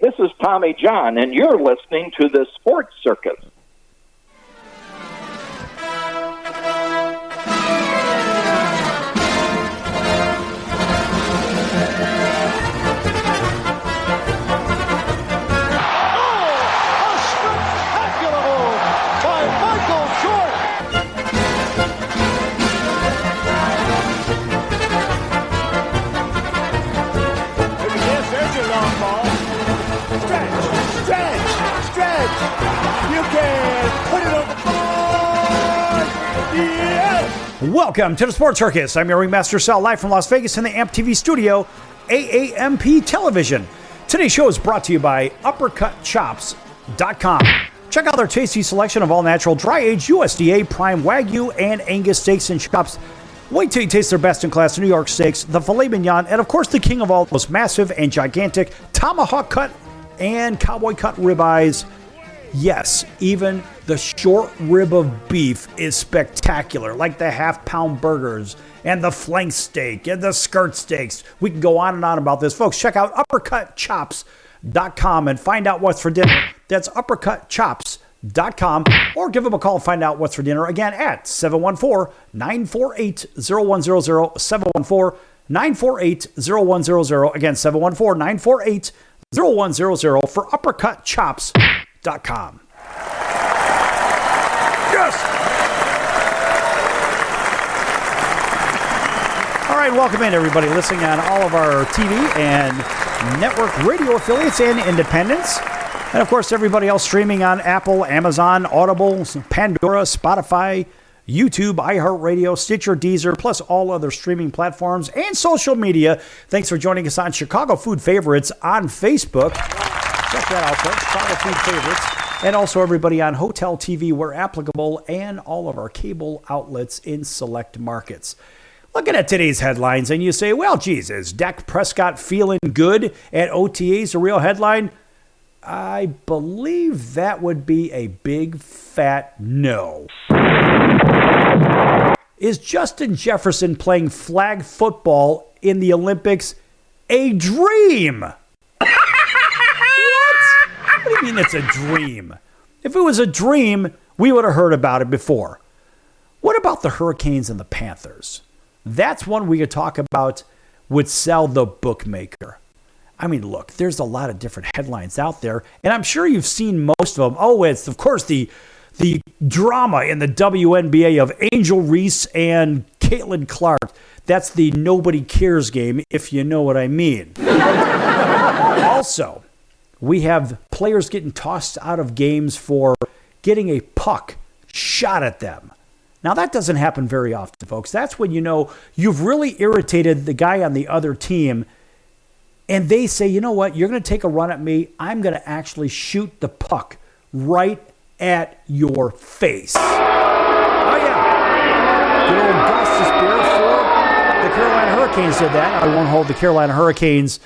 this is Tommy John, and you're listening to the Sports Circus. Welcome to the Sports Circus. I'm your ringmaster Sal, live from Las Vegas in the AMP TV studio, AAMP Television. Today's show is brought to you by UppercutChops.com. Check out their tasty selection of all-natural, dry-aged USDA, prime Wagyu, and Angus steaks and chops. Wait till you taste their best-in-class New York steaks, the filet mignon, and of course the king of all, most massive and gigantic tomahawk cut and cowboy cut ribeyes. Yes, even the short rib of beef is spectacular, like the half-pound burgers and the flank steak and the skirt steaks. We can go on and on about this. Folks, check out UppercutChops.com and find out what's for dinner. That's UppercutChops.com, or give them a call and find out what's for dinner, again, at 714-948-0100, 714-948-0100, again, 714-948-0100 for UppercutChops.com. Yes! All right, welcome in, everybody listening on all of our TV and network radio affiliates and independents. And, of course, everybody else streaming on Apple, Amazon, Audible, Pandora, Spotify, YouTube, iHeartRadio, Stitcher, Deezer, plus all other streaming platforms and social media. Thanks for joining us on Chicago Food Favorites on Facebook. Check that out, folks. Chicago Food Favorites. And also everybody on Hotel TV where applicable, and all of our cable outlets in select markets. Looking at today's headlines, and you say, well, geez, is Dak Prescott feeling good at OTAs a real headline? I believe that would be a big fat no. Is Justin Jefferson playing flag football in the Olympics a dream? What do you mean it's a dream? If it was a dream, we would have heard about it before. What about the Hurricanes and the Panthers? That's one we could talk about would sell the bookmaker. I mean, look, there's a lot of different headlines out there, and I'm sure you've seen most of them. Oh, it's, of course, the drama in the WNBA of Angel Reese and Caitlin Clark. That's the nobody cares game, if you know what I mean. Also, we have players getting tossed out of games for getting a puck shot at them. Now, that doesn't happen very often, folks. That's when you know you've really irritated the guy on the other team, and they say, you know what, you're going to take a run at me. I'm going to actually shoot the puck right at your face. Oh, yeah. Good old Augustus Beer for the Carolina Hurricanes did that. I won't hold the Carolina Hurricanes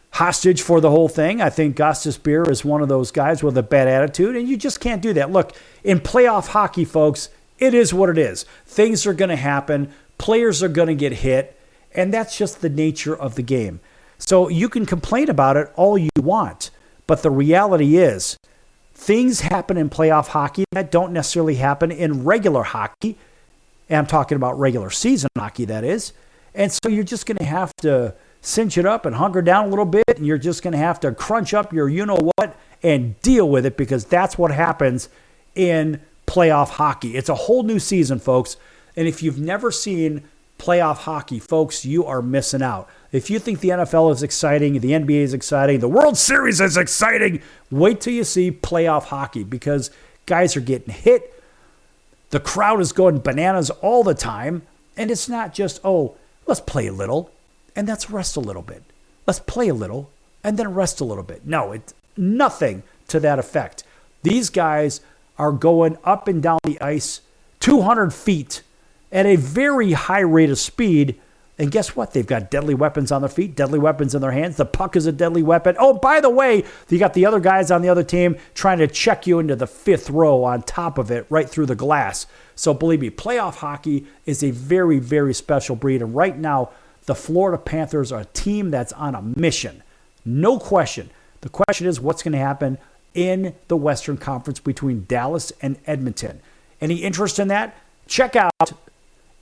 hostage for the whole thing. I think Gostis Beer is one of those guys with a bad attitude, and you just can't do that. Look, in playoff hockey, folks, it is what it is. Things are going to happen. Players are going to get hit, and that's just the nature of the game. So you can complain about it all you want, but the reality is things happen in playoff hockey that don't necessarily happen in regular hockey, and I'm talking about regular season hockey, that is. And so you're just going to have to cinch it up and hunker down a little bit, and you're just going to have to crunch up your you-know-what and deal with it, because that's what happens in playoff hockey. It's a whole new season, folks, and if you've never seen playoff hockey, folks, you are missing out. If you think the NFL is exciting, the NBA is exciting, the World Series is exciting, wait till you see playoff hockey, because guys are getting hit. The crowd is going bananas all the time, and it's not just, oh, let's play a little, and let's rest a little bit. Let's play a little, and then rest a little bit. No, it's nothing to that effect. These guys are going up and down the ice 200 feet at a very high rate of speed. And guess what? They've got deadly weapons on their feet, deadly weapons in their hands. The puck is a deadly weapon. Oh, by the way, you got the other guys on the other team trying to check you into the fifth row on top of it, right through the glass. So believe me, playoff hockey is a very, very special breed. And right now, the Florida Panthers are a team that's on a mission. No question. The question is, what's going to happen in the Western Conference between Dallas and Edmonton? Any interest in that? Check out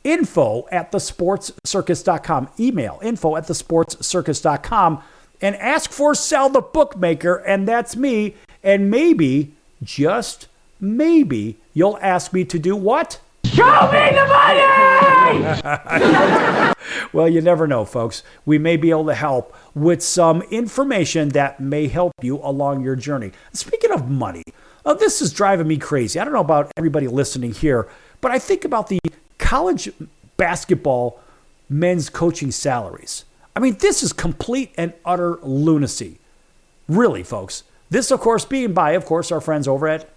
info@thesportscircus.com. Email info@thesportscircus.com and ask for Sal the Bookmaker, and that's me. And maybe, just maybe, you'll ask me to do what? Show me the money! Well, you never know, folks. We may be able to help with some information that may help you along your journey. Speaking of money, this is driving me crazy. I don't know about everybody listening here, but I think about the college basketball men's coaching salaries. I mean, this is complete and utter lunacy. Really, folks. This, of course, being by, of course, our friends over at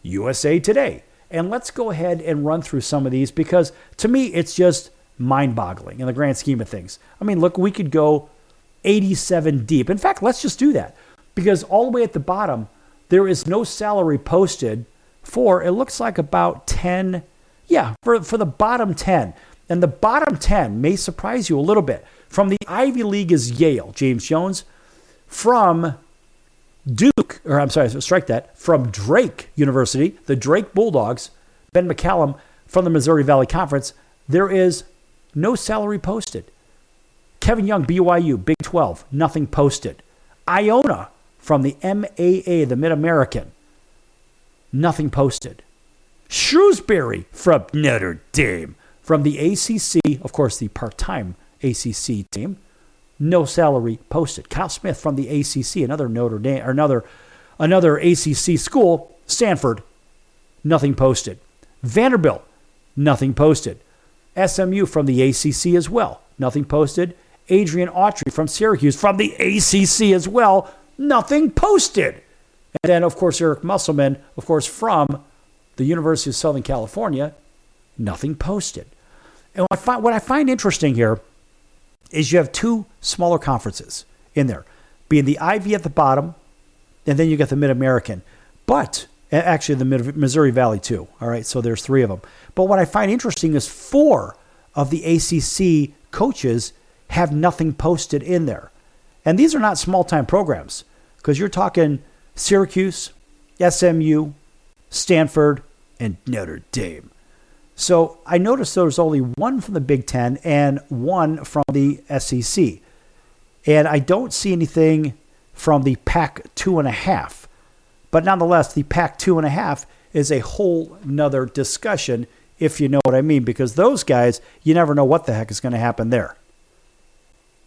USA Today. And let's go ahead and run through some of these because, to me, it's just mind-boggling in the grand scheme of things. I mean, look, we could go 87 deep. In fact, let's just do that because all the way at the bottom, there is no salary posted for, it looks like about 10, for the bottom 10. And the bottom 10 may surprise you a little bit. From the Ivy League is Yale, James Jones. From from Drake University, the Drake Bulldogs, Ben McCallum. From the Missouri Valley Conference, there is no salary posted. Kevin Young, BYU, Big 12, nothing posted. Iona from the MAA, the Mid-American, nothing posted. Shrewsbury from Notre Dame. From the ACC, of course, the part-time ACC team, no salary posted. Kyle Smith from the ACC, another Notre Dame, or another ACC school, Stanford, nothing posted. Vanderbilt, nothing posted. SMU from the ACC as well, nothing posted. Adrian Autry from Syracuse from the ACC as well, nothing posted. And then, of course, Eric Musselman, of course, from the University of Southern California, nothing posted. And what I find interesting here is you have two smaller conferences in there, being the Ivy at the bottom, and then you get the Mid-American. But, actually the Missouri Valley too, all right? So there's three of them. But what I find interesting is 4 of the ACC coaches have nothing posted in there. And these are not small-time programs because you're talking Syracuse, SMU, Stanford, and Notre Dame. So I noticed there's only one from the Big Ten and one from the SEC. And I don't see anything from the Pac-2.5. But nonetheless, the Pac-2.5 is a whole nother discussion, if you know what I mean, because those guys, you never know what the heck is going to happen there.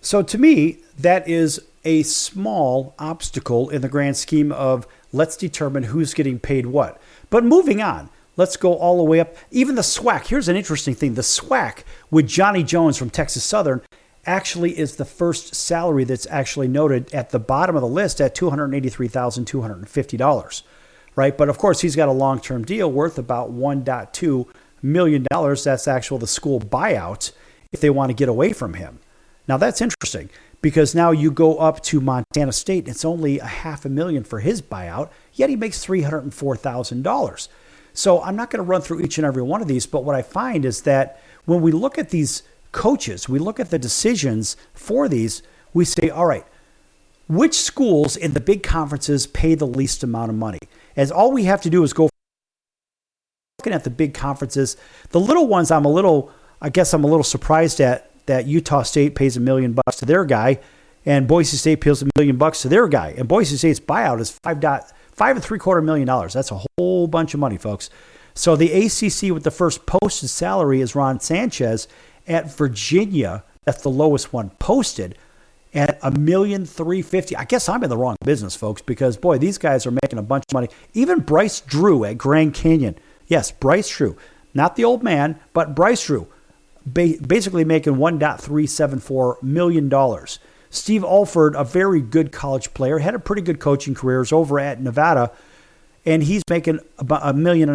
So to me, that is a small obstacle in the grand scheme of let's determine who's getting paid what. But moving on. Let's go all the way up. Even the SWAC. Here's an interesting thing. The SWAC with Johnny Jones from Texas Southern actually is the first salary that's actually noted at the bottom of the list at $283,250, right? But of course, he's got a long-term deal worth about $1.2 million. That's actually the school buyout if they want to get away from him. Now, that's interesting because now you go up to Montana State. And it's only $500,000 for his buyout, yet he makes $304,000. So I'm not going to run through each and every one of these, but what I find is that when we look at these coaches, we look at the decisions for these, we say, all right, which schools in the big conferences pay the least amount of money? As all we have to do is go looking at the big conferences. The little ones, I'm a little surprised at that Utah State pays $1 million to their guy, and Boise State pays $1 million to their guy, and Boise State's buyout is $5.75 million. That's a whole bunch of money, folks. So the ACC with the first posted salary is Ron Sanchez at Virginia. That's the lowest one posted at $1,350,000. I guess I'm in the wrong business, folks, because boy, these guys are making a bunch of money. Even Bryce Drew at Grand Canyon. Yes, Bryce Drew, not the old man, but Bryce Drew, basically making $1.374 million. Steve Alford, a very good college player, had a pretty good coaching career, is over at Nevada, and he's making about $1.5 million,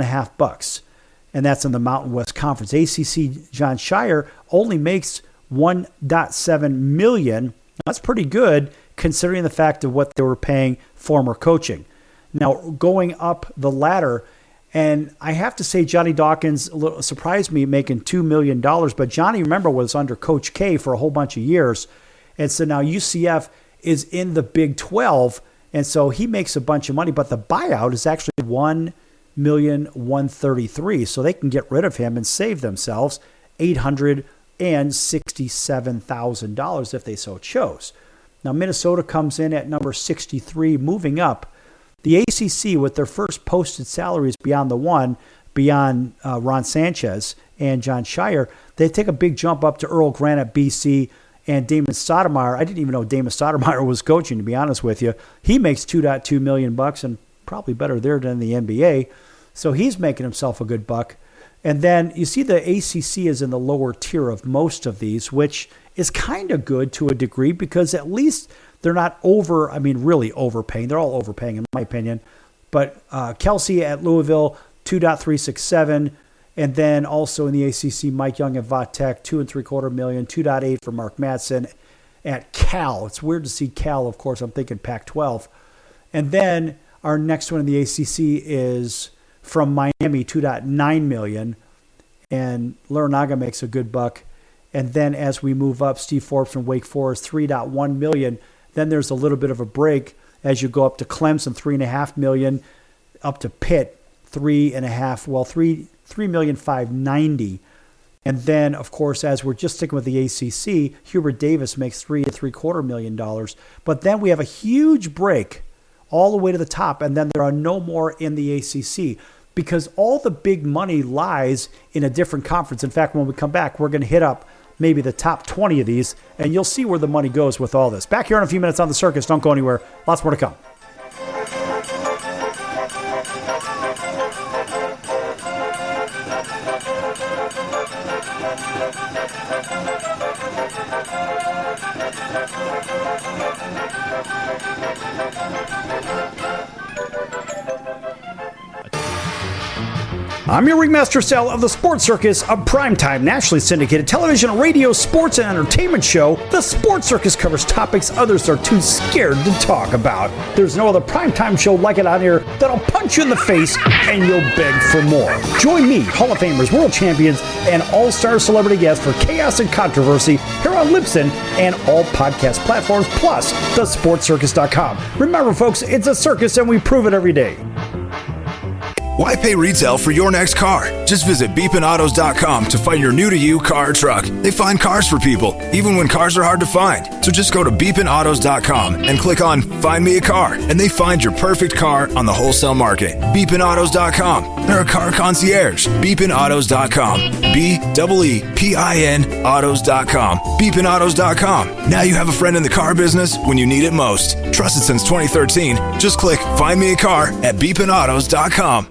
and that's in the Mountain West Conference. ACC John Shire only makes $1.7 million. That's pretty good considering the fact of what they were paying former coaching. Now, going up the ladder, and I have to say Johnny Dawkins surprised me making $2 million, but Johnny, remember, was under Coach K for a whole bunch of years. And so now UCF is in the Big 12, And so he makes a bunch of money, but the buyout is actually $1,133,000. So they can get rid of him and save themselves $867,000 if they so chose. Now, Minnesota comes in at number 63, moving up. The ACC, with their first posted salaries beyond Ron Sanchez and John Shire, they take a big jump up to Earl Grant at BC and Damon Stoudemire. I didn't even know Damon Stoudemire was coaching, to be honest with you. He makes $2.2 million and probably better there than the NBA. So he's making himself a good buck. And then you see the ACC is in the lower tier of most of these, which is kind of good to a degree because at least they're not really overpaying. They're all overpaying in my opinion. But Kelsey at Louisville, 2.367. And then also in the ACC, Mike Young at Vatech, $2.75 million, 2.8 for Mark Madsen at Cal. It's weird to see Cal, of course. I'm thinking Pac-12. And then our next one in the ACC is from Miami, $2.9 million. And Larinaga makes a good buck. And then as we move up, Steve Forbes from Wake Forest, $3.1 million. Then there's a little bit of a break as you go up to Clemson, $3.5 million, up to Pitt, $3.590. And then, of course, as we're just sticking with the ACC, Hubert Davis makes $3.75 million. But then we have a huge break all the way to the top, and then there are no more in the ACC because all the big money lies in a different conference. In fact, when we come back, we're going to hit up maybe the top 20 of these, and you'll see where the money goes with all this. Back here in a few minutes on The Circus. Don't go anywhere. Lots more to come. I'm your ringmaster Sal of the Sports Circus, a primetime nationally syndicated television, radio, sports, and entertainment show. The Sports Circus covers topics others are too scared to talk about. There's no other primetime show like it out here that'll punch you in the face and you'll beg for more. Join me, Hall of Famers, world champions, and all-star celebrity guests for chaos and controversy here on Libsyn and all podcast platforms, plus thesportscircus.com. Remember, folks, it's a circus and we prove it every day. Why pay retail for your next car? Just visit beepinautos.com to find your new-to-you car or truck. They find cars for people, even when cars are hard to find. So just go to beepinautos.com and click on Find Me a Car, and they find your perfect car on the wholesale market. Beepinautos.com. They're a car concierge. Beepinautos.com. B-E-E-P-I-N autos.com. Beepinautos.com. Now you have a friend in the car business when you need it most. Trusted since 2013. Just click Find Me a Car at beepinautos.com.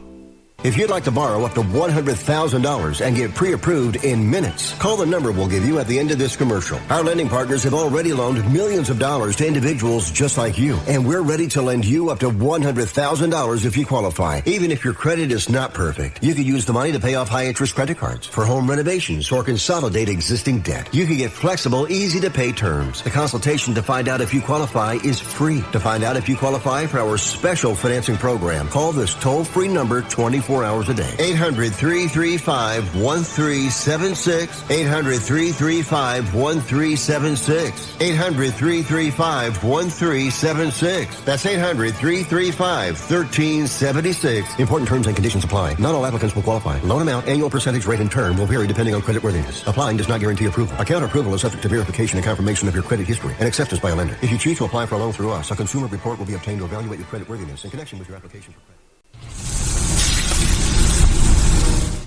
If you'd like to borrow up to $100,000 and get pre-approved in minutes, call the number we'll give you at the end of this commercial. Our lending partners have already loaned millions of dollars to individuals just like you, and we're ready to lend you up to $100,000 if you qualify. Even if your credit is not perfect, you can use the money to pay off high-interest credit cards, for home renovations, or consolidate existing debt. You can get flexible, easy-to-pay terms. The consultation to find out if you qualify is free. To find out if you qualify for our special financing program, call this toll-free number 24 hours a day. 800-335-1376. 800-335-1376. 800-335-1376. That's 800-335-1376. Important terms and conditions apply. Not all applicants will qualify. Loan amount, annual percentage rate, and term will vary depending on creditworthiness. Applying does not guarantee approval. Account approval is subject to verification and confirmation of your credit history and acceptance by a lender. If you choose to apply for a loan through us, a consumer report will be obtained to evaluate your creditworthiness in connection with your application for credit.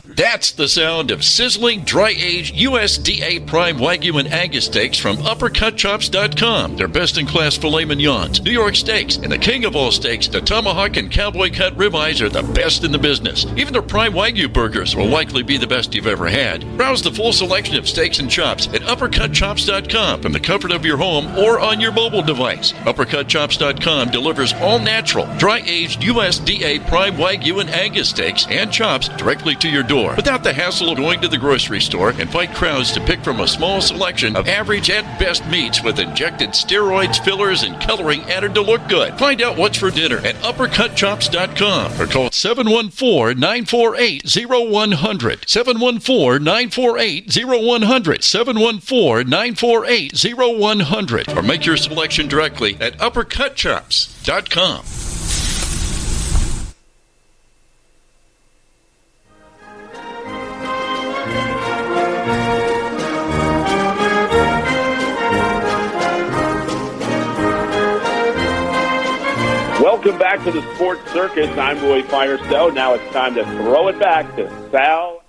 That's the sound of sizzling, dry-aged USDA Prime Wagyu and Angus steaks from UppercutChops.com. Their best-in-class filet mignons, New York steaks, and the king of all steaks, the tomahawk and cowboy cut ribeyes are the best in the business. Even their Prime Wagyu burgers will likely be the best you've ever had. Browse the full selection of steaks and chops at UppercutChops.com from the comfort of your home or on your mobile device. UppercutChops.com delivers all-natural, dry-aged USDA Prime Wagyu and Angus steaks and chops directly to your door. store without the hassle of going to the grocery store and fight crowds to pick from a small selection of average at best meats with injected steroids, fillers, and coloring added to look good. Find out what's for dinner at uppercutchops.com or call 714-948-0100. 714-948-0100. 714-948-0100. Or make your selection directly at uppercutchops.com. Welcome back to the Sports Circus. I'm Roy Firestone. Now it's time to throw it back to Sal.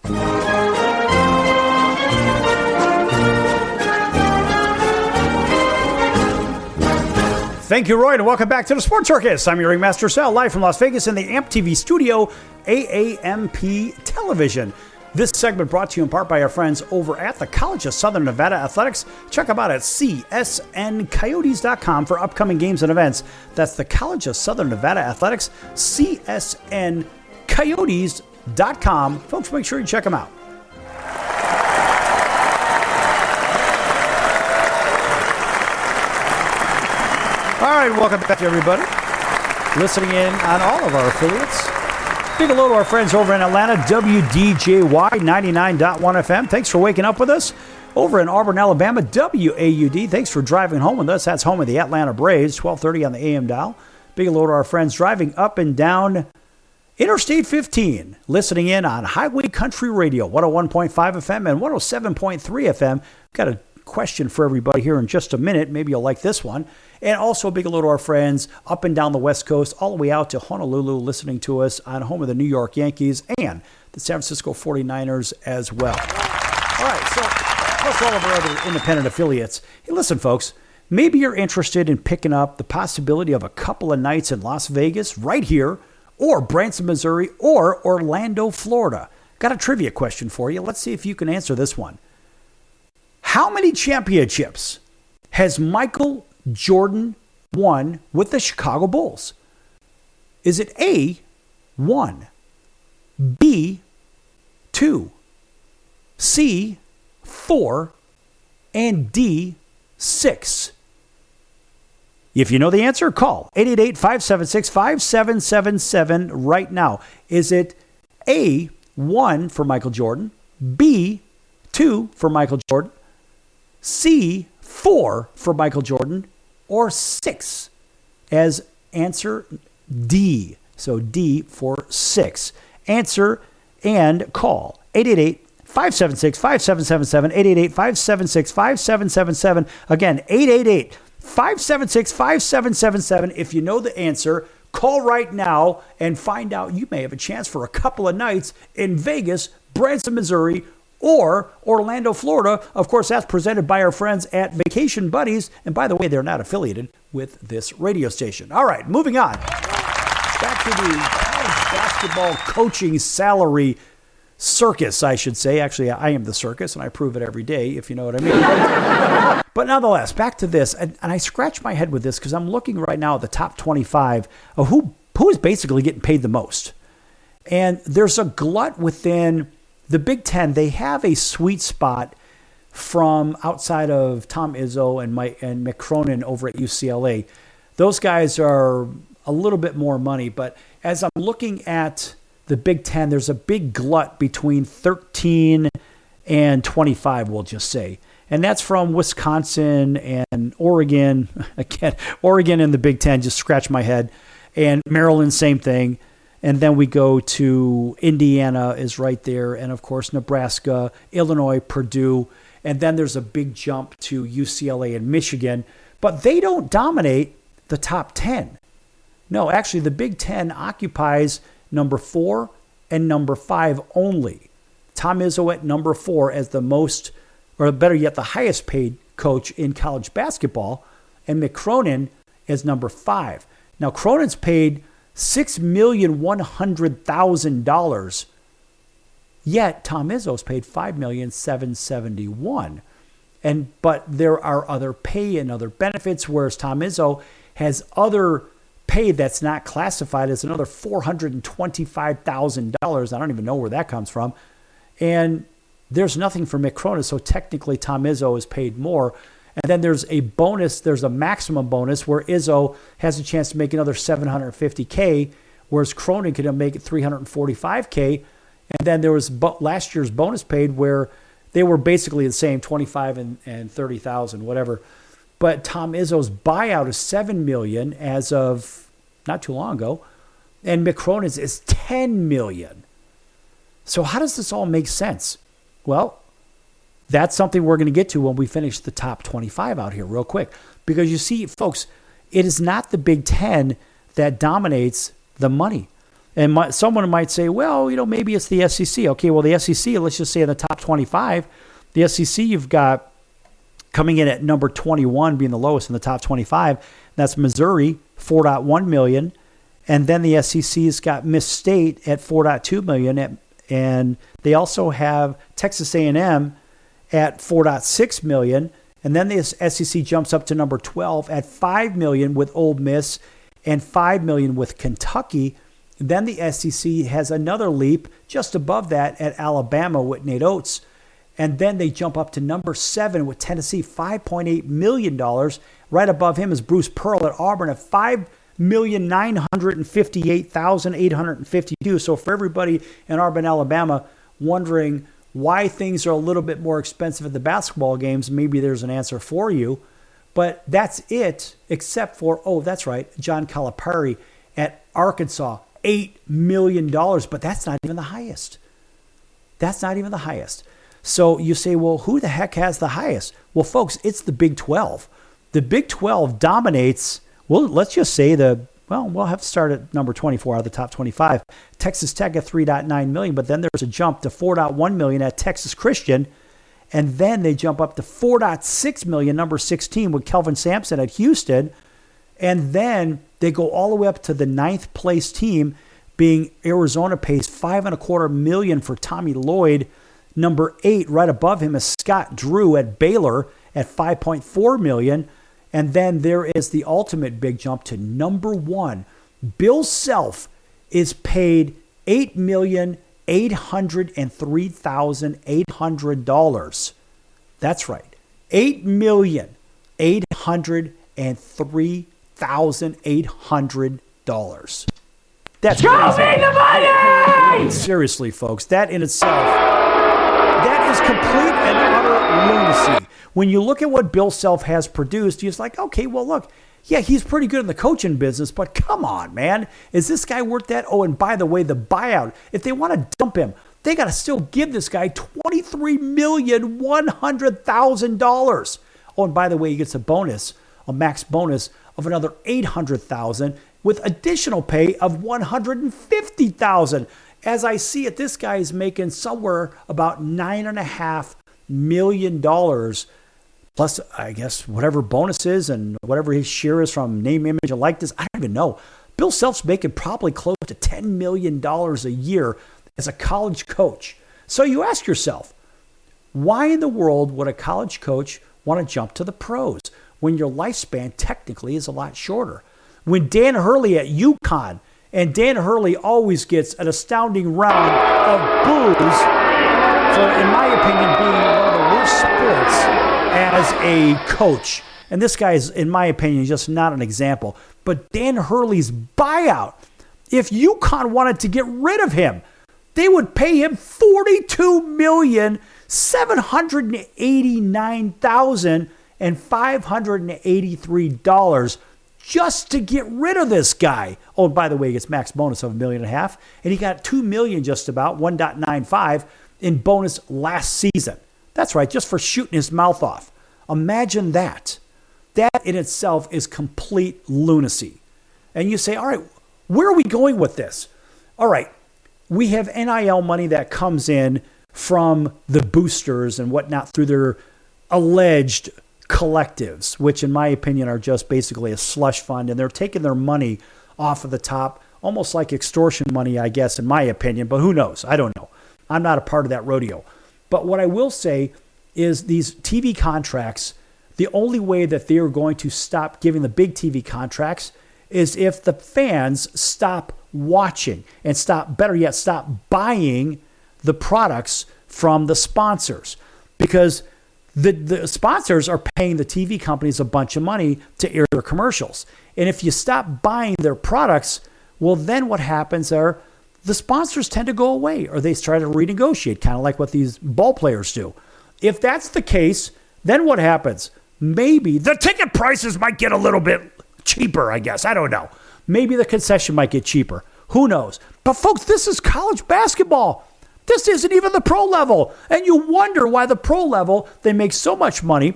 Thank you, Roy, and welcome back to the Sports Circus. I'm your ringmaster, Sal, live from Las Vegas in the AMP TV studio, AAMP Television. This segment brought to you in part by our friends over at the College of Southern Nevada Athletics. Check them out at csncoyotes.com for upcoming games and events. That's the College of Southern Nevada Athletics, csncoyotes.com. Folks, make sure you check them out. All right, welcome back to everybody listening in on all of our affiliates. Big hello to our friends over in Atlanta, WDJY 99.1 FM. Thanks for waking up with us. Over in Auburn, Alabama, WAUD. Thanks for driving home with us. That's home of the Atlanta Braves, 1230 on the AM dial. Big hello to our friends driving up and down Interstate 15, listening in on Highway Country Radio, 101.5 FM and 107.3 FM. Got a question for everybody here in just a minute. Maybe you'll like this one. And also a big hello to our friends up and down the West Coast, all the way out to Honolulu, listening to us on home of the New York Yankees and the San Francisco 49ers as well. All right, so plus all of our other independent affiliates. Hey, listen, folks, maybe you're interested in picking up the possibility of a couple of nights in Las Vegas right here, or Branson, Missouri, or Orlando, Florida. Got a trivia question for you. Let's see if you can answer this one. How many championships has Michael Jordan won with the Chicago Bulls? Is it A, 1, B, 2, C, 4, and D, 6? If you know the answer, call 888-576-5777 right now. Is it A, 1 for Michael Jordan, B, 2 for Michael Jordan, C, 4 for Michael Jordan, or 6 as answer D? So D for 6. Answer and call 888-576-5777, 888-576-5777. Again, 888-576-5777. If you know the answer, call right now and find out. You may have a chance for a couple of nights in Vegas, Branson, Missouri, or Orlando, Florida. Of course, that's presented by our friends at Vacation Buddies. And by the way, they're not affiliated with this radio station. All right, moving on. Back to the college basketball coaching salary circus, I should say. Actually, I am the circus, and I prove it every day, if you know what I mean. But nonetheless, back to this. And I scratch my head with this because I'm looking right now at the top 25 of who is basically getting paid the most. And there's a glut within the Big Ten. They have a sweet spot from outside of Tom Izzo and Mick Cronin over at UCLA. Those guys are a little bit more money, but as I'm looking at the Big Ten, there's a big glut between 13 and 25, we'll just say. And that's from Wisconsin and Oregon. Again, Oregon in the Big Ten, just scratch my head. And Maryland, same thing. And then we go to Indiana is right there. And, of course, Nebraska, Illinois, Purdue. And then there's a big jump to UCLA and Michigan. But they don't dominate the top 10. No, actually, the Big Ten occupies number 4 and number 5 only. Tom Izzo at number 4 as the most, or better yet, the highest paid coach in college basketball. And Mick Cronin as number 5. Now, Cronin's paid $6,100,000, yet Tom Izzo's paid $5,771,000. But there are other pay and other benefits, whereas Tom Izzo has other pay that's not classified as another $425,000. I don't even know where that comes from. And there's nothing for Mick Cronin, so technically Tom Izzo is paid more. And then there's a bonus, there's a maximum bonus where Izzo has a chance to make another $750K, whereas Cronin can make it $345K. And then there was last year's bonus paid where they were basically the same, $25,000 and $30,000, whatever. But Tom Izzo's buyout is $7 million as of not too long ago, and Mick Cronin's is $10 million. So how does this all make sense? Well, that's something we're going to get to when we finish the top 25 out here real quick. Because you see, folks, it is not the Big Ten that dominates the money. And someone might say, well, maybe it's the SEC. Okay, well, the SEC, let's just say in the top 25, the SEC you've got coming in at number 21 being the lowest in the top 25. That's Missouri, $4.1 million. And then the SEC's got Miss State at $4.2 million. And they also have Texas A&M at $4.6 million. And then the SEC jumps up to number 12 at $5 million with Ole Miss and $5 million with Kentucky. Then the SEC has another leap just above that at Alabama with Nate Oates. And then they jump up to number 7 with Tennessee, $5.8 million. Right above him is Bruce Pearl at Auburn at $5,958,852. So for everybody in Auburn, Alabama, wondering why things are a little bit more expensive at the basketball games, maybe there's an answer for you. But that's it, except for, that's right, John Calipari at Arkansas, $8 million. But that's not even the highest. That's not even the highest. So you say, well, who the heck has the highest? Well, folks, it's the Big 12. The Big 12 dominates, well, let's just say we'll have to start at number 24 out of the top 25. Texas Tech at $3.9 million, but then there's a jump to $4.1 million at Texas Christian. And then they jump up to $4.6 million, number 16, with Kelvin Sampson at Houston. And then they go all the way up to the 9th place team, being Arizona, pays $5.25 million for Tommy Lloyd. Number 8, right above him, is Scott Drew at Baylor at $5.4 million. And then there is the ultimate big jump to number 1. Bill Self is paid $8,803,800. That's right. $8,803,800. That's crazy. Show me the money! Seriously, folks, that in itself, that is complete and utter lunacy. When you look at what Bill Self has produced, you're just like, okay, well, look, yeah, he's pretty good in the coaching business, but come on, man. Is this guy worth that? Oh, and by the way, the buyout, if they want to dump him, they got to still give this guy $23,100,000. Oh, and by the way, he gets a max bonus of another $800,000 with additional pay of $150,000. As I see it, this guy is making somewhere about $9.5 million, plus, I guess, whatever bonuses and whatever his share is from name, image, and likeness. I don't even know. Bill Self's making probably close to $10 million a year as a college coach. So you ask yourself, why in the world would a college coach want to jump to the pros when your lifespan technically is a lot shorter? When Dan Hurley at UConn, and Dan Hurley always gets an astounding round of boos for, in my opinion, being one of the worst sports as a coach. And this guy is, in my opinion, just not an example. But Dan Hurley's buyout, if UConn wanted to get rid of him, they would pay him $42,789,583 just to get rid of this guy. Oh, and by the way, he gets max bonus of $1.5 million, and he got $2 million just about, 1.95 in bonus last season. That's right, just for shooting his mouth off. Imagine that. That in itself is complete lunacy. And you say, all right, where are we going with this? All right, we have NIL money that comes in from the boosters and whatnot through their alleged collectives, which in my opinion are just basically a slush fund, and they're taking their money off of the top, almost like extortion money, I guess, in my opinion, but who knows? I don't know. I'm not a part of that rodeo. But what I will say is these TV contracts, the only way that they are going to stop giving the big TV contracts is if the fans stop watching and stop buying the products from the sponsors, because the sponsors are paying the TV companies a bunch of money to air their commercials. And if you stop buying their products, well, then what happens are the sponsors tend to go away, or they try to renegotiate, kind of like what these ball players do. If that's the case, then what happens? Maybe the ticket prices might get a little bit cheaper, I guess. I don't know. Maybe the concession might get cheaper. Who knows? But folks, this is college basketball. This isn't even the pro level. And you wonder why the pro level, they make so much money,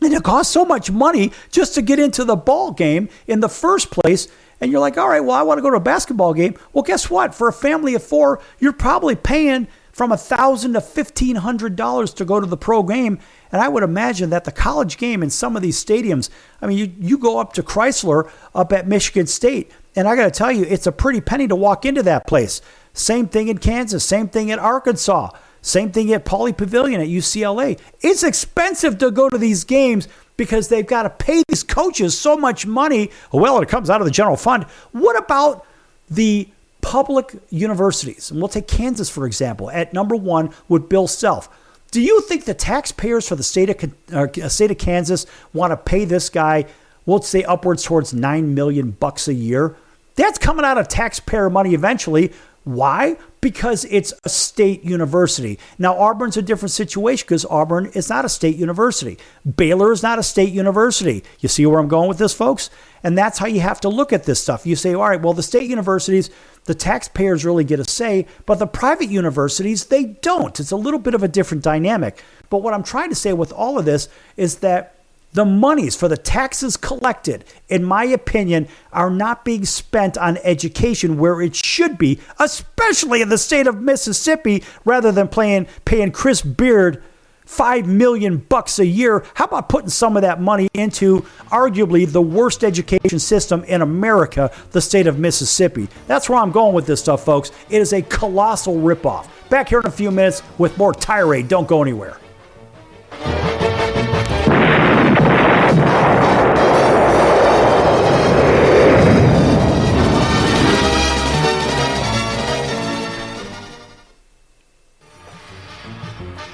and it costs so much money just to get into the ball game in the first place. And you're like, all right, well, I want to go to a basketball game. Well, guess what? For a family of four, you're probably paying from $1,000 to $1,500 to go to the pro game. And I would imagine that the college game in some of these stadiums, I mean, you go up to Chrysler up at Michigan State, and I got to tell you, it's a pretty penny to walk into that place. Same thing in Kansas, same thing at Arkansas, same thing at Pauley Pavilion at UCLA. It's expensive to go to these games because they've got to pay these coaches so much money. Well, it comes out of the general fund. What about the public universities? And we'll take Kansas, for example, at number one with Bill Self. Do you think the taxpayers for the state of Kansas want to pay this guy, we'll say upwards towards $9 million a year? That's coming out of taxpayer money eventually. Why? Because it's a state university. Now, Auburn's a different situation because Auburn is not a state university. Baylor is not a state university. You see where I'm going with this, folks? And that's how you have to look at this stuff. You say, all right, well, the state universities, the taxpayers really get a say, but the private universities, they don't. It's a little bit of a different dynamic. But what I'm trying to say with all of this is that the monies for the taxes collected, in my opinion, are not being spent on education where it should be, especially in the state of Mississippi, rather than paying Chris Beard $5 million a year. How about putting some of that money into arguably the worst education system in America, the state of Mississippi? That's where I'm going with this stuff, folks. It is a colossal ripoff. Back here in a few minutes with more Tirade. Don't go anywhere.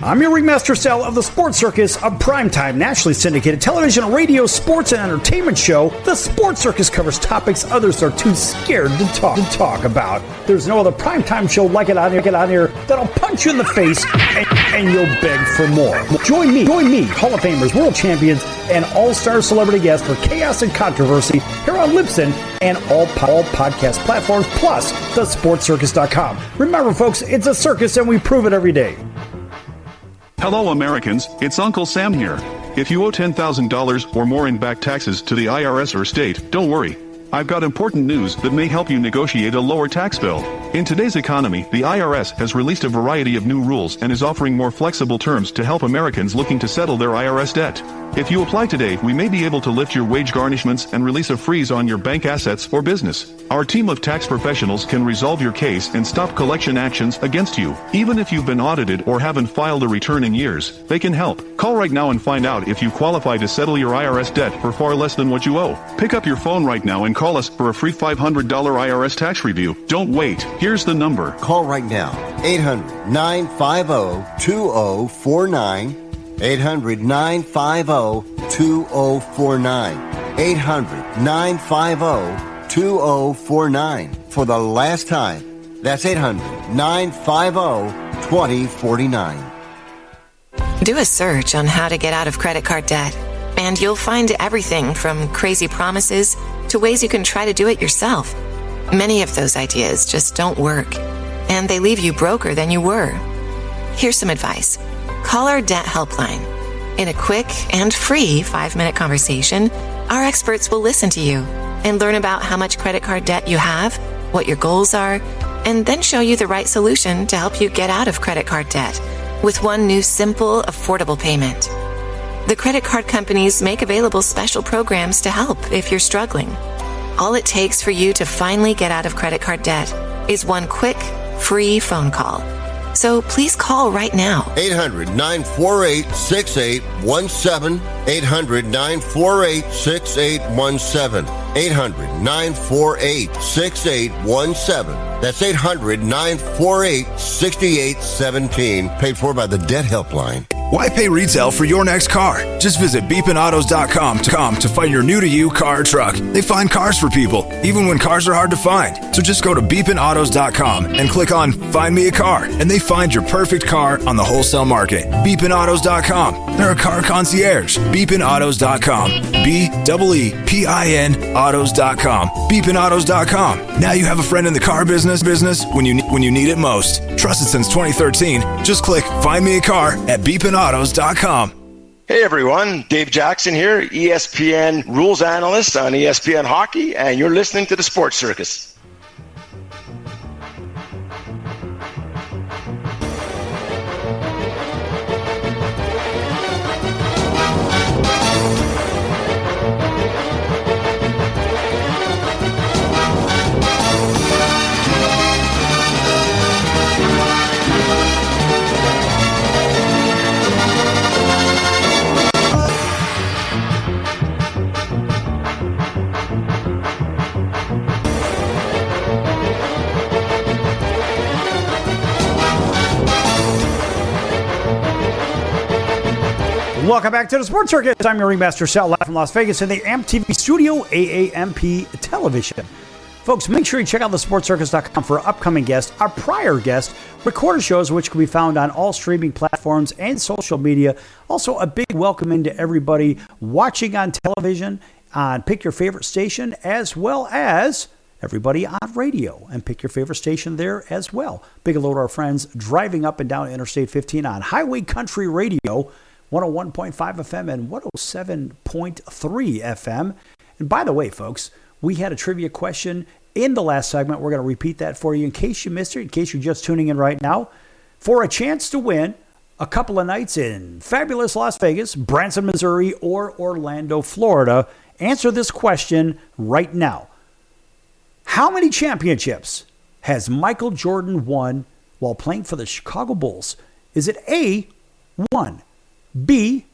I'm your ringmaster Sal of the Sports Circus, a primetime, nationally syndicated television, radio, sports, and entertainment show. The Sports Circus covers topics others are too scared to talk about. There's no other primetime show like it out here that'll punch you in the face and you'll beg for more. Join me, Hall of Famers, world champions, and all-star celebrity guests for chaos and controversy here on Libsyn and all podcast platforms, plus thesportscircus.com. Remember, folks, it's a circus and we prove it every day. Hello Americans, it's Uncle Sam here. If you owe $10,000 or more in back taxes to the IRS or state, don't worry. I've got important news that may help you negotiate a lower tax bill. In today's economy, the IRS has released a variety of new rules and is offering more flexible terms to help Americans looking to settle their IRS debt. If you apply today, we may be able to lift your wage garnishments and release a freeze on your bank assets or business. Our team of tax professionals can resolve your case and stop collection actions against you. Even if you've been audited or haven't filed a return in years, they can help. Call right now and find out if you qualify to settle your IRS debt for far less than what you owe. Pick up your phone right now and call us for a free $500 IRS tax review. Don't wait. Here's the number. Call right now. 800-950-2049. 800-950-2049. 800-950-2049. For the last time. That's 800-950-2049. Do a search on how to get out of credit card debt, and you'll find everything from crazy promises to ways you can try to do it yourself. Many of those ideas just don't work, and they leave you broker than you were. Here's some advice. Call our debt helpline. In a quick and free 5-minute conversation, our experts will listen to you and learn about how much credit card debt you have, what your goals are, and then show you the right solution to help you get out of credit card debt with one new simple, affordable payment. The credit card companies make available special programs to help if you're struggling. All it takes for you to finally get out of credit card debt is one quick, free phone call. So please call right now. 800-948-6817. 800-948-6817. 800-948-6817. That's 800-948-6817. Paid for by the Debt Helpline. Why pay retail for your next car? Just visit beepinautos.com to find your new-to-you car or truck. They find cars for people, even when cars are hard to find. So just go to beepinautos.com and click on Find Me a Car, and they find your perfect car on the wholesale market. Beepinautos.com. They're a car concierge. Beepinautos.com. BEEPIN autos.com. Beepinautos.com. Now you have a friend in the car business when you need it most. Trusted since 2013. Just click Find Me a Car at beepinautos.com. Hey everyone, Dave Jackson here, ESPN rules analyst on ESPN Hockey, and you're listening to the Sports Circus. Welcome back to the Sports Circus. I'm your ringmaster, Sal, live from Las Vegas in the AMP studio, AAMP television. Folks, make sure you check out thesportscircus.com for our upcoming guests, our prior guests, recorded shows, which can be found on all streaming platforms and social media. Also, a big welcome into everybody watching on television, on Pick Your Favorite Station, as well as everybody on radio, and pick your favorite station there as well. Big hello to our friends driving up and down Interstate 15 on Highway Country Radio, 101.5 FM and 107.3 FM. And by the way, folks, we had a trivia question in the last segment. We're going to repeat that for you in case you missed it, in case you're just tuning in right now. For a chance to win a couple of nights in fabulous Las Vegas, Branson, Missouri, or Orlando, Florida, answer this question right now. How many championships has Michael Jordan won while playing for the Chicago Bulls? Is it A, 1, B,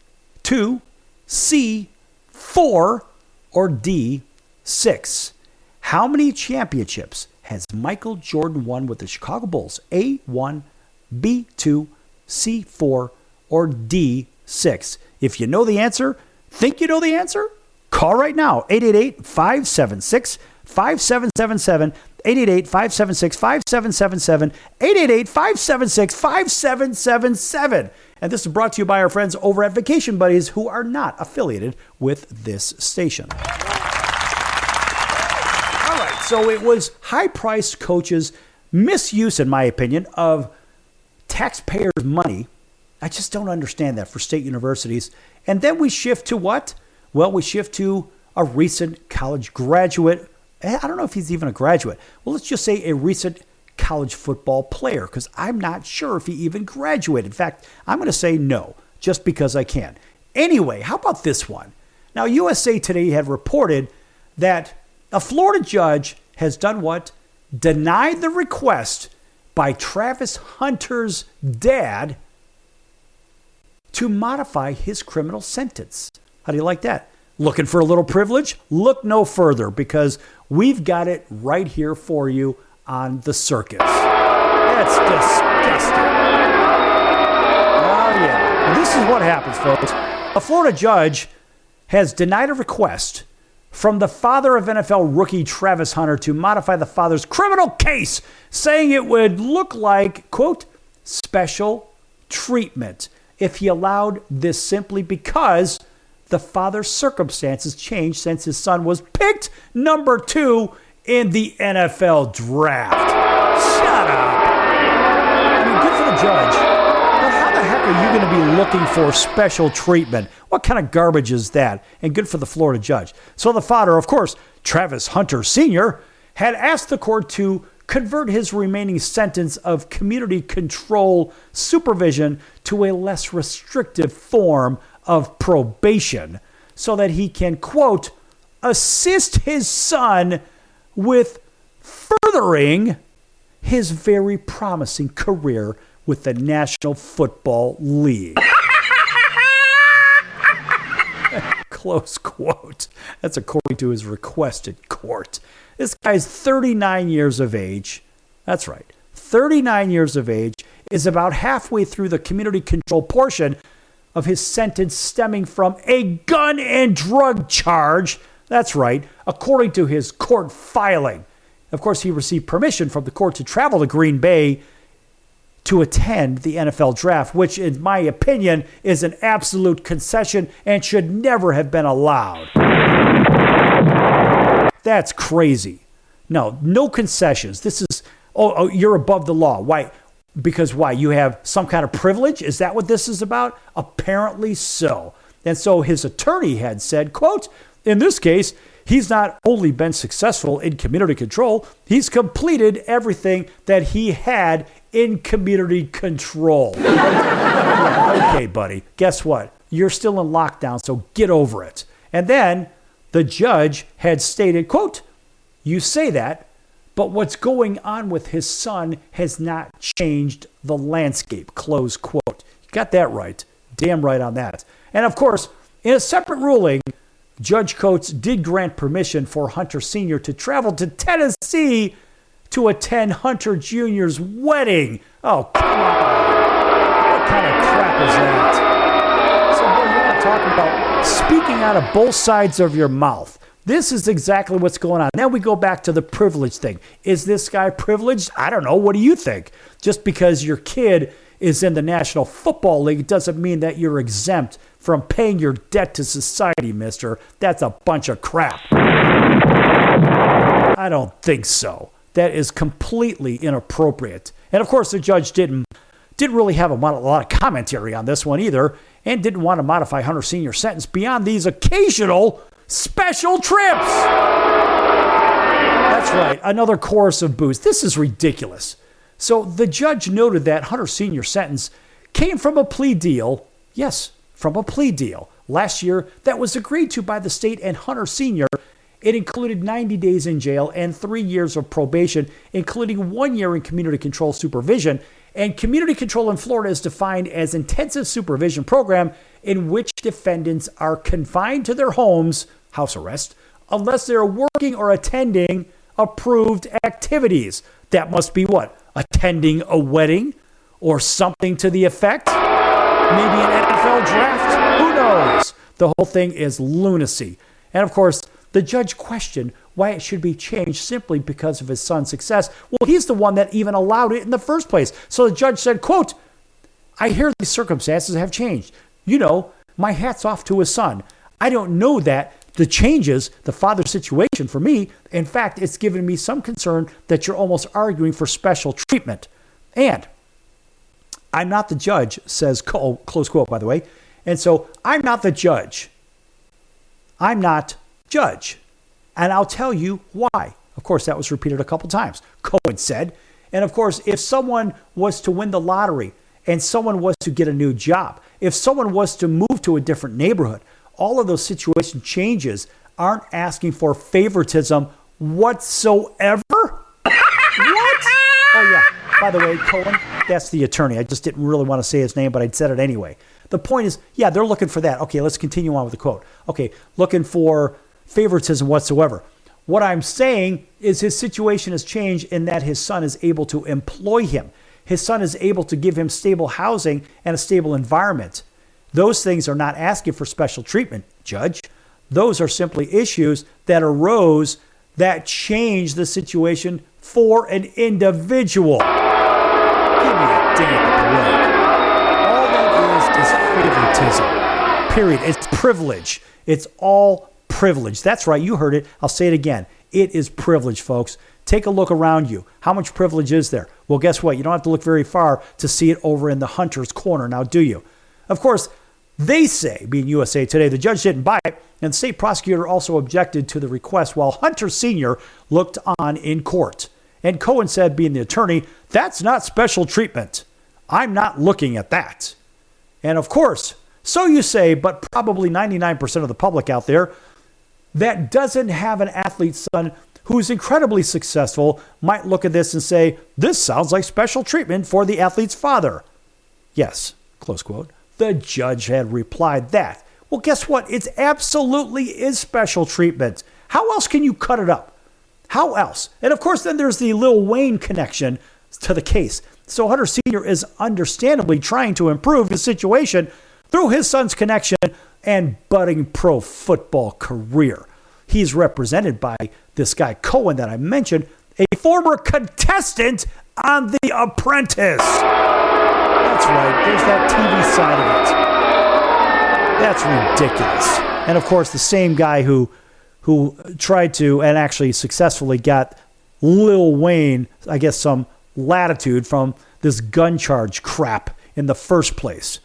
2, C, 4, or D, 6? How many championships has Michael Jordan won with the Chicago Bulls? A, 1, B, 2, C, 4, or D, 6? If you know the answer, think you know the answer? Call right now, 888-576-5777, 888-576-5777, 888-576-5777. And this is brought to you by our friends over at Vacation Buddies, who are not affiliated with this station. All right, so it was high-priced coaches' misuse, in my opinion, of taxpayers' money. I just don't understand that for state universities. And then we shift to what? Well, we shift to a recent college graduate. I don't know if he's even a graduate. Well, let's just say a recent college football player, because I'm not sure if he even graduated. In fact, I'm going to say no, just because I can. Anyway, how about this one? Now, USA Today had reported that a Florida judge has done what? Denied the request by Travis Hunter's dad to modify his criminal sentence. How do you like that? Looking for a little privilege? Look no further, because we've got it right here for you on the circus. That's disgusting. Oh, yeah. Well, this is what happens, folks. A Florida judge has denied a request from the father of NFL rookie Travis Hunter to modify the father's criminal case, saying it would look like, quote, special treatment if he allowed this simply because the father's circumstances changed since his son was picked number 2 in the NFL draft. Shut up. I mean, good for the judge. But how the heck are you going to be looking for special treatment? What kind of garbage is that? And good for the Florida judge. So the father, of course, Travis Hunter Sr., had asked the court to convert his remaining sentence of community control supervision to a less restrictive form of probation so that he can, quote, assist his son with furthering his very promising career with the National Football League. Close quote. That's according to his request in court. This guy's 39 years of age. That's right. 39 years of age, is about halfway through the community control portion of his sentence stemming from a gun and drug charge. That's right, according to his court filing. Of course, he received permission from the court to travel to Green Bay to attend the NFL draft, which, in my opinion, is an absolute concession and should never have been allowed. That's crazy. No concessions. This is, you're above the law. Why? Because why? You have some kind of privilege? Is that what this is about? Apparently so. And so his attorney had said, quote, in this case, he's not only been successful in community control, he's completed everything that he had in community control. Yeah, okay, buddy. Guess what? You're still in lockdown, so get over it. And then the judge had stated, quote, you say that, but what's going on with his son has not changed the landscape, close quote. You got that right. Damn right on that. And of course, in a separate ruling, Judge Coates did grant permission for Hunter Sr. to travel to Tennessee to attend Hunter Jr.'s wedding. Oh, come on. What kind of crap is that? So, boy, you want to talk about speaking out of both sides of your mouth. This is exactly what's going on. Now we go back to the privilege thing. Is this guy privileged? I don't know. What do you think? Just because your kid is in the National Football League doesn't mean that you're exempt from paying your debt to society, mister. That's a bunch of crap. I don't think so. That is completely inappropriate. And of course, the judge didn't really have a lot of commentary on this one either, and didn't want to modify Hunter Sr.'s sentence beyond these occasional special trips. That's right, another chorus of boos. This is ridiculous. So the judge noted that Hunter Sr.'s sentence came from a plea deal. Yes, from a plea deal last year that was agreed to by the state and Hunter Sr. It included 90 days in jail and 3 years of probation, including 1 year in community control supervision. And community control in Florida is defined as intensive supervision program in which defendants are confined to their homes, house arrest, unless they're working or attending approved activities. That must be what? Attending a wedding or something to the effect? Maybe an NFL draft? Who knows? The whole thing is lunacy. And of course, the judge questioned why it should be changed simply because of his son's success. Well, he's the one that even allowed it in the first place. So the judge said, quote, I hear these circumstances have changed. You know, my hat's off to his son. I don't know that the changes, the father's situation for me. In fact, it's given me some concern that you're almost arguing for special treatment. And I'm not the judge, says, close quote, by the way. And so I'm not the judge. I'm not judge. And I'll tell you why. Of course, that was repeated a couple times. Cohen said. And of course, if someone was to win the lottery and someone was to get a new job, if someone was to move to a different neighborhood, all of those situation changes aren't asking for favoritism whatsoever. What? Oh, yeah. By the way, Cohen, that's the attorney. I just didn't really want to say his name, but I said it anyway. The point is, yeah, they're looking for that. Okay, let's continue on with the quote. Okay, looking for favoritism whatsoever. What I'm saying is his situation has changed in that his son is able to employ him. His son is able to give him stable housing and a stable environment. Those things are not asking for special treatment, Judge. Those are simply issues that arose that changed the situation for an individual. Give me a damn break. All that is favoritism. Period. It's privilege. It's all privilege. That's right. You heard it. I'll say it again. It is privilege, folks. Take a look around you. How much privilege is there? Well, guess what? You don't have to look very far to see it over in the Hunter's corner. Now, do you? Of course, they say, being USA Today, the judge didn't buy it, and the state prosecutor also objected to the request while Hunter Sr. looked on in court. And Cohen said, being the attorney, that's not special treatment. I'm not looking at that. And of course, so you say, but probably 99% of the public out there that doesn't have an athlete's son who's incredibly successful might look at this and say, this sounds like special treatment for the athlete's father. Yes, close quote. The judge had replied that. Well, guess what? It absolutely is special treatment. How else can you cut it up? How else? And of course, then there's the Lil Wayne connection to the case. So Hunter Sr. is understandably trying to improve his situation through his son's connection and budding pro football career. He's represented by this guy Cohen that I mentioned, a former contestant on The Apprentice. That's right, there's that TV side of it. That's ridiculous. And of course, the same guy who tried to and actually successfully got Lil Wayne, I guess, some latitude from this gun charge crap in the first place.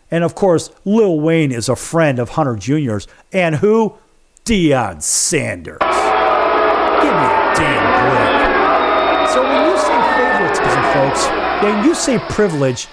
And of course, Lil Wayne is a friend of Hunter Jr.'s. And who? Deion Sanders. Give me a damn break. So when you say favoritism, folks, and you say privilege,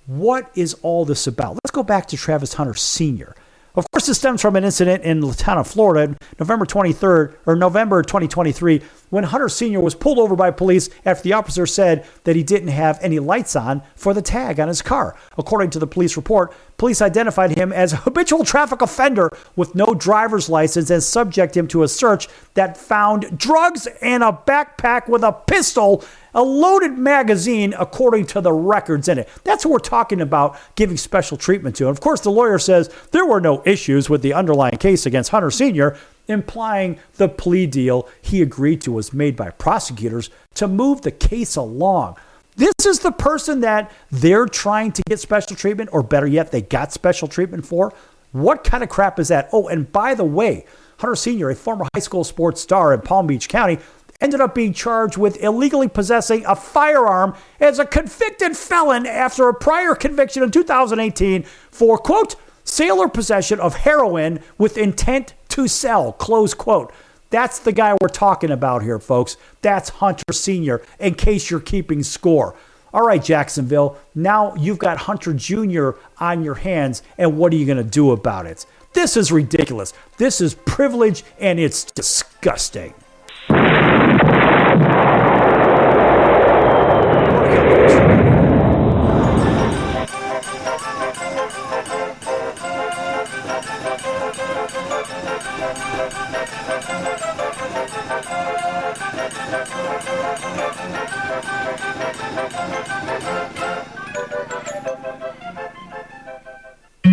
what is all this about? Let's go back to Travis Hunter Sr. Of course, this stems from an incident in the town of Florida, November 2023, when Hunter Sr. was pulled over by police after the officer said that he didn't have any lights on for the tag on his car. According to the police report, police identified him as a habitual traffic offender with no driver's license and subject him to a search that found drugs and a backpack with a pistol, a loaded magazine, according to the records in it. That's what we're talking about giving special treatment to. And of course, the lawyer says there were no issues with the underlying case against Hunter Sr., implying the plea deal he agreed to was made by prosecutors to move the case along. This is the person that they're trying to get special treatment, or better yet, they got special treatment for. What kind of crap is that? Oh, and by the way, Hunter Sr., a former high school sports star in Palm Beach County, ended up being charged with illegally possessing a firearm as a convicted felon after a prior conviction in 2018 for, quote, sale or possession of heroin with intent to sell, close quote. That's the guy we're talking about here, folks. That's Hunter Sr., in case you're keeping score. All right, Jacksonville, now you've got Hunter Jr. on your hands, and what are you going to do about it? This is ridiculous. This is privilege, and it's disgusting.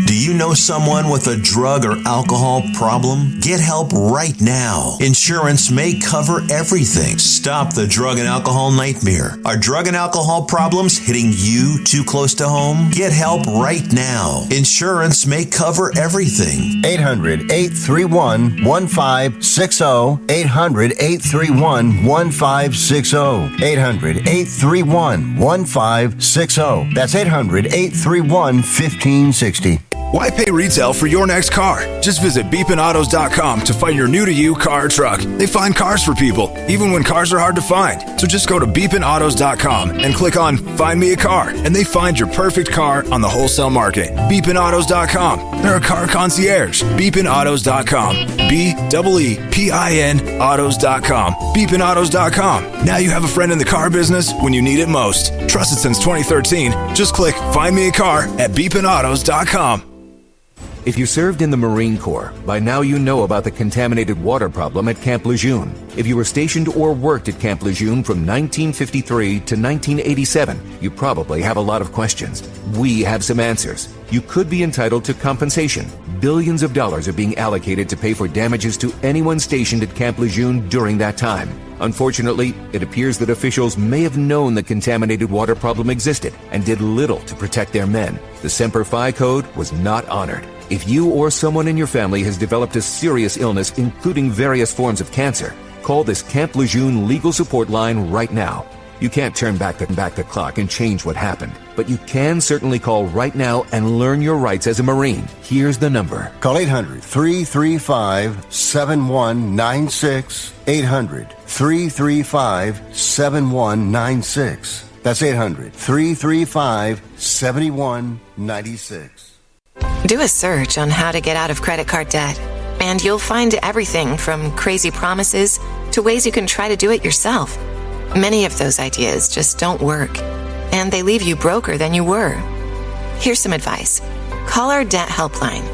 Do you know someone with a drug or alcohol problem? Get help right now. Insurance may cover everything. Stop the drug and alcohol nightmare. Are drug and alcohol problems hitting you too close to home? Get help right now. Insurance may cover everything. 800-831-1560. 800-831-1560. 800-831-1560. That's 800-831-1560. Why pay retail for your next car? Just visit beepinautos.com to find your new-to-you car or truck. They find cars for people, even when cars are hard to find. So just go to beepinautos.com and click on Find Me a Car, and they find your perfect car on the wholesale market. Beepinautos.com. They're a car concierge. Beepinautos.com. B-E-E-P-I-N autos.com. Beepinautos.com. Now you have a friend in the car business when you need it most. Trusted since 2013. Just click Find Me a Car at beepinautos.com. If you served in the Marine Corps, by now you know about the contaminated water problem at Camp Lejeune. If you were stationed or worked at Camp Lejeune from 1953 to 1987, you probably have a lot of questions. We have some answers. You could be entitled to compensation. Billions of dollars are being allocated to pay for damages to anyone stationed at Camp Lejeune during that time. Unfortunately, it appears that officials may have known the contaminated water problem existed and did little to protect their men. The Semper Fi code was not honored. If you or someone in your family has developed a serious illness, including various forms of cancer, call this Camp Lejeune legal support line right now. You can't turn back the clock and change what happened, but you can certainly call right now and learn your rights as a Marine. Here's the number. Call 800-335-7196. 800-335-7196. That's 800-335-7196. Do a search on how to get out of credit card debt, and you'll find everything from crazy promises to ways you can try to do it yourself. Many of those ideas just don't work, and they leave you broker than you were. Here's some advice. Call our debt helpline.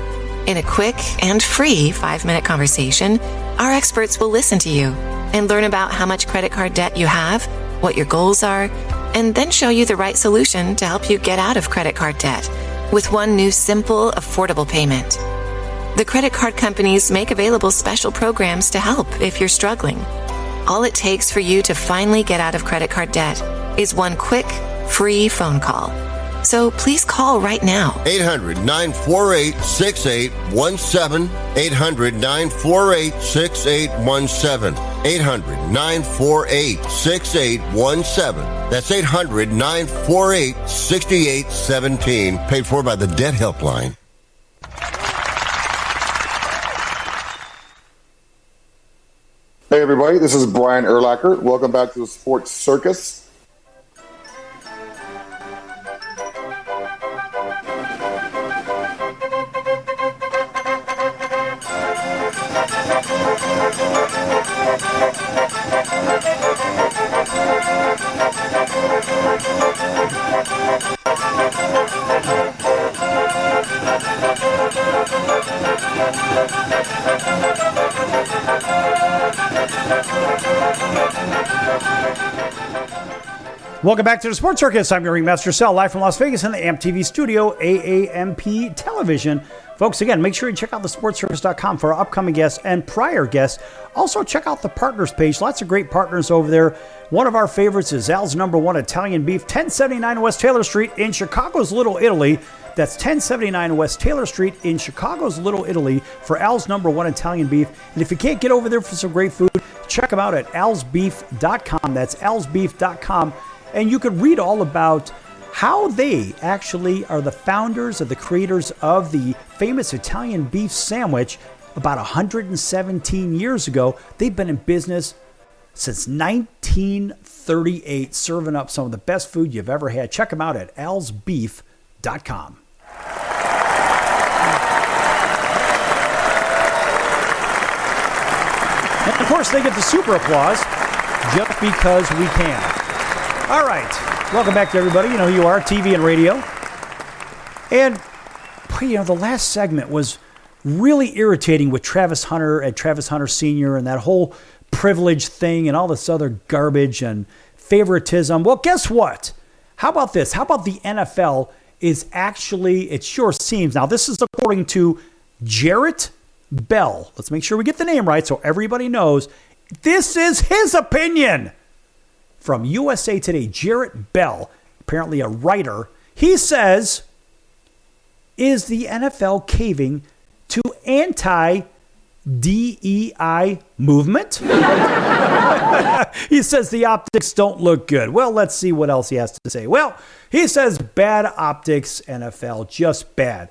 In a quick and free 5-minute conversation, our experts will listen to you and learn about how much credit card debt you have, what your goals are, and then show you the right solution to help you get out of credit card debt with one new simple, affordable payment. The credit card companies make available special programs to help if you're struggling. All it takes for you to finally get out of credit card debt is one quick, free phone call. So please call right now. 800-948-6817. 800-948-6817. 800-948-6817. That's 800-948-6817. Paid for by the Debt Helpline. Hey everybody, this is Brian Urlacher. Welcome back to the Sports Circus. Welcome back to the Sports Circus. I'm your ringmaster Sal, live from Las Vegas in the AMP TV studio, AAMP television. Folks, again, make sure you check out thesportscircus.com for our upcoming guests and prior guests. Also, check out the partners page. Lots of great partners over there. One of our favorites is Al's Number One Italian Beef, 1079 West Taylor Street in Chicago's Little Italy. That's 1079 West Taylor Street in Chicago's Little Italy for Al's Number One Italian Beef. And if you can't get over there for some great food, check them out at alsbeef.com. That's alsbeef.com. And you could read all about how they actually are the founders or the creators of the famous Italian beef sandwich about 117 years ago. They've been in business since 1938, serving up some of the best food you've ever had. Check them out at alsbeef.com. And of course, they get the super applause just because we can. All right. Welcome back to everybody. You know who you are, TV and radio. And, the last segment was really irritating with Travis Hunter and Travis Hunter Sr. and that whole privilege thing and all this other garbage and favoritism. Well, guess what? How about this? How about the NFL is actually, it sure seems, now this is according to Jarrett Bell. Let's make sure we get the name right so everybody knows. This is his opinion. From USA Today, Jarrett Bell, apparently a writer, he says, is the NFL caving to anti-DEI movement? He says the optics don't look good. Well, let's see what else he has to say. Well, he says bad optics, NFL, just bad.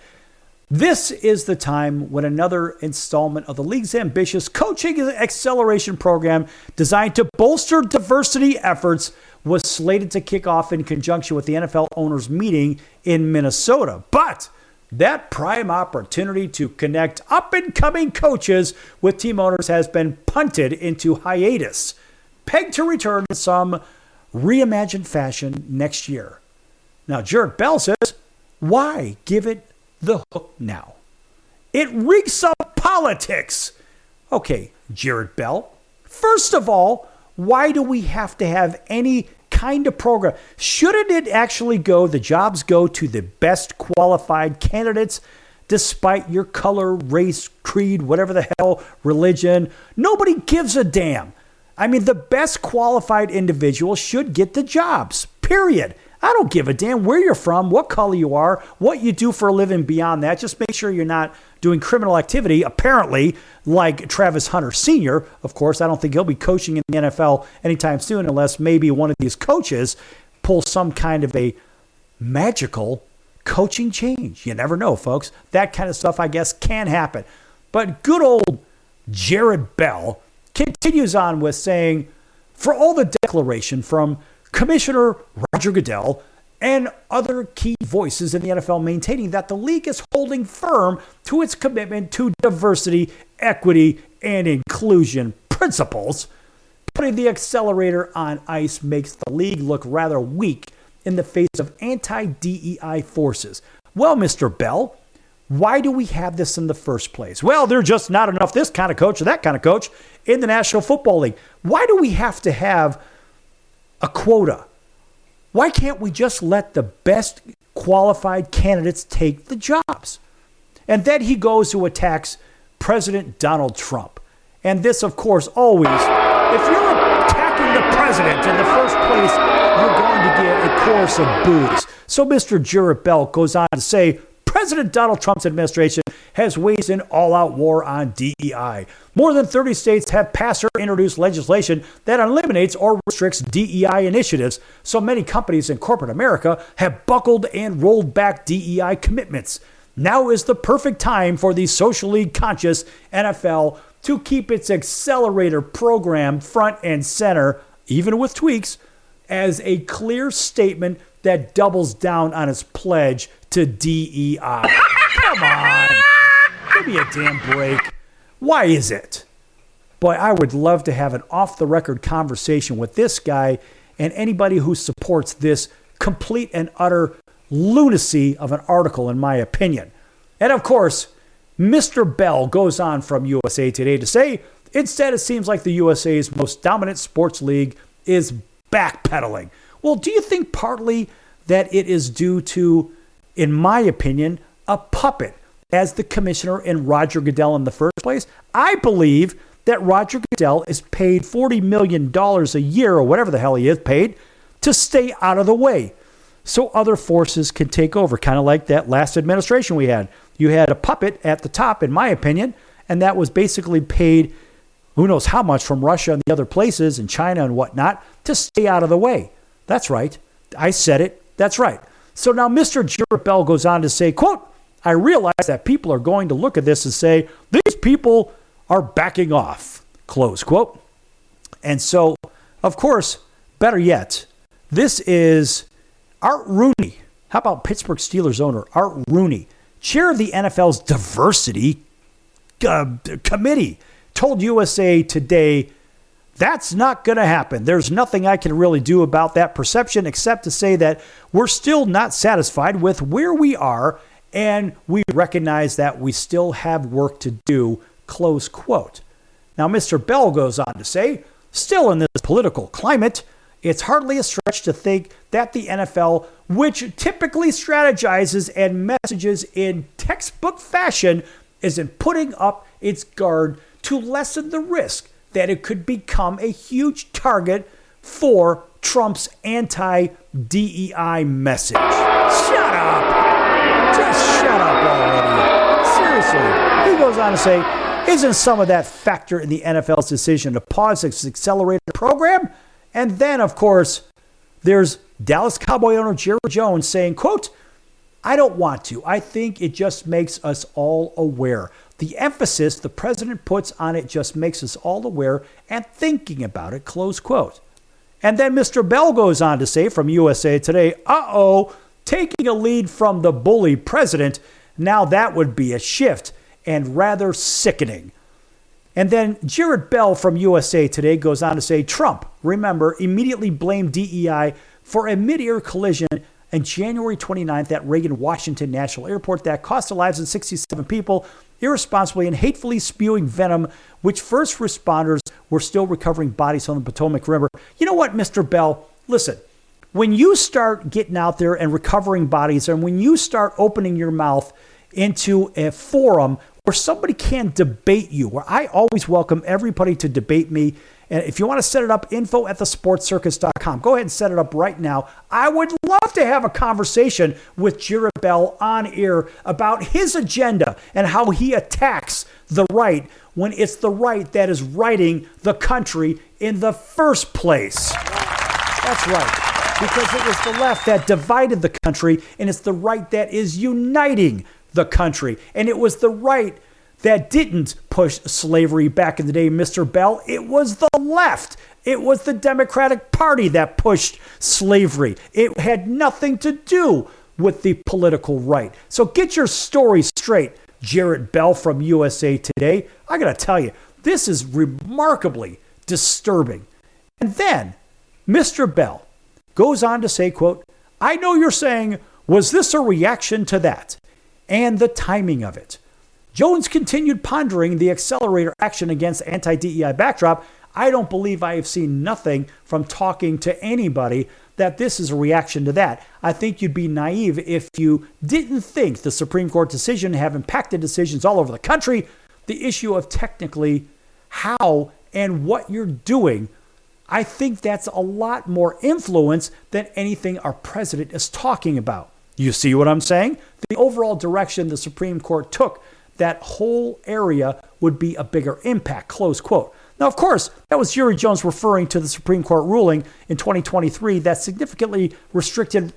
This is the time when another installment of the league's ambitious coaching acceleration program designed to bolster diversity efforts was slated to kick off in conjunction with the NFL owners meeting in Minnesota. But that prime opportunity to connect up-and-coming coaches with team owners has been punted into hiatus, pegged to return in some reimagined fashion next year. Now, Jarrett Bell says, why give it the hook now? It reeks of politics. Okay, Jarrett Bell, first of all, why do we have to have any kind of program? Shouldn't it actually the jobs go to the best qualified candidates despite your color, race, creed, whatever the hell, religion? Nobody gives a damn. I mean, the best qualified individual should get the jobs, period. I don't give a damn where you're from, what color you are, what you do for a living beyond that. Just make sure you're not doing criminal activity, apparently, like Travis Hunter Sr. Of course, I don't think he'll be coaching in the NFL anytime soon unless maybe one of these coaches pulls some kind of a magical coaching change. You never know, folks. That kind of stuff, I guess, can happen. But good old Jarrett Bell continues on with saying, for all the declaration from Commissioner Roger Goodell and other key voices in the NFL maintaining that the league is holding firm to its commitment to diversity, equity, and inclusion principles, putting the accelerator on ice makes the league look rather weak in the face of anti-DEI forces. Well, Mr. Bell, why do we have this in the first place? Well, there's just not enough this kind of coach or that kind of coach in the National Football League. Why do we have to have a quota? Why can't we just let the best qualified candidates take the jobs? And then he goes to attacks President Donald Trump. And this, of course, always, if you're attacking the president in the first place, you're going to get a chorus of boos. So Mr. Jarrett Bell goes on to say, President Donald Trump's administration has waged an all-out war on DEI. More than 30 states have passed or introduced legislation that eliminates or restricts DEI initiatives. So many companies in corporate America have buckled and rolled back DEI commitments. Now is the perfect time for the socially conscious NFL to keep its accelerator program front and center, even with tweaks, as a clear statement that doubles down on its pledge to DEI. Come on. Give me a damn break. Why is it? Boy, I would love to have an off-the-record conversation with this guy and anybody who supports this complete and utter lunacy of an article, in my opinion. And of course, Mr. Bell goes on from USA Today to say, instead it seems like the USA's most dominant sports league is backpedaling. Well, do you think partly that it is due to, in my opinion, a puppet as the commissioner in Roger Goodell in the first place? I believe that Roger Goodell is paid $40 million a year, or whatever the hell he is paid, to stay out of the way so other forces can take over, kind of like that last administration we had. You had a puppet at the top, in my opinion, and that was basically paid who knows how much from Russia and the other places and China and whatnot to stay out of the way. That's right. I said it. That's right. So now Mr. Jarrett Bell goes on to say, quote, I realize that people are going to look at this and say, these people are backing off, close quote. And so, of course, better yet, this is Art Rooney. How about Pittsburgh Steelers owner Art Rooney, chair of the NFL's diversity committee, told USA Today, that's not going to happen. There's nothing I can really do about that perception except to say that we're still not satisfied with where we are and we recognize that we still have work to do, close quote. Now, Mr. Bell goes on to say, still in this political climate, it's hardly a stretch to think that the NFL, which typically strategizes and messages in textbook fashion, isn't putting up its guard to lessen the risk that it could become a huge target for Trump's anti-DEI message. Shut up! Just shut up already. Seriously. He goes on to say, isn't some of that factor in the NFL's decision to pause its accelerator program? And then, of course, there's Dallas Cowboy owner Jerry Jones saying, quote, I don't want to. I think it just makes us all aware. The emphasis the president puts on it just makes us all aware and thinking about it, close quote. And then Mr. Bell goes on to say from USA Today, taking a lead from the bully president, now that would be a shift and rather sickening. And then Jarrett Bell from USA Today goes on to say, Trump, remember, immediately blamed DEI for a mid-air collision on January 29th at Reagan Washington National Airport that cost the lives of 67 people, irresponsibly and hatefully spewing venom, which first responders were still recovering bodies on the Potomac River. You know what, Mr. Bell? Listen, when you start getting out there and recovering bodies, and when you start opening your mouth into a forum where somebody can debate you, where I always welcome everybody to debate me. And if you want to set it up, info@thesportscircus.com. Go ahead and set it up right now. I would love to have a conversation with Jarrett Bell on air about his agenda and how he attacks the right when it's the right that is righting the country in the first place. That's right. Because it was the left that divided the country, and it's the right that is uniting the country. And it was the right that didn't push slavery back in the day, Mr. Bell. It was the left. It was the Democratic Party that pushed slavery. It had nothing to do with the political right. So get your story straight, Jarrett Bell from USA Today. I got to tell you, this is remarkably disturbing. And then Mr. Bell goes on to say, quote, I know you're saying, was this a reaction to that? And the timing of it. Jones continued pondering the accelerator action against anti-DEI backdrop. I don't believe I have seen nothing from talking to anybody that this is a reaction to that. I think you'd be naive if you didn't think the Supreme Court decision have impacted decisions all over the country. The issue of technically how and what you're doing, I think that's a lot more influence than anything our president is talking about. You see what I'm saying? The overall direction the Supreme Court took, that whole area would be a bigger impact, close quote. Now, of course, that was Jerry Jones referring to the Supreme Court ruling in 2023 that significantly restricted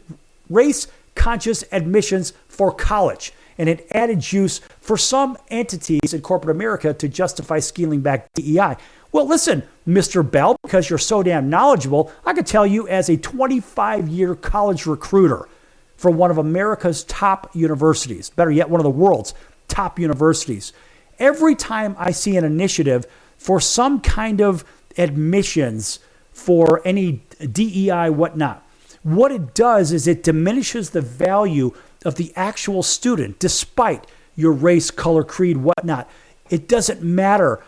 race-conscious admissions for college, and it added juice for some entities in corporate America to justify scaling back DEI. Well, listen, Mr. Bell, because you're so damn knowledgeable, I could tell you as a 25-year college recruiter for one of America's top universities, better yet, one of the world's top universities, every time I see an initiative for some kind of admissions for any DEI, whatnot, what it does is it diminishes the value of the actual student, despite your race, color, creed, whatnot. It doesn't matter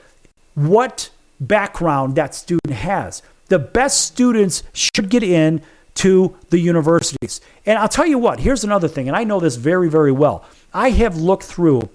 what background that student has. The best students should get in to the universities. And I'll tell you what, here's another thing, and I know this very, very well. I have looked through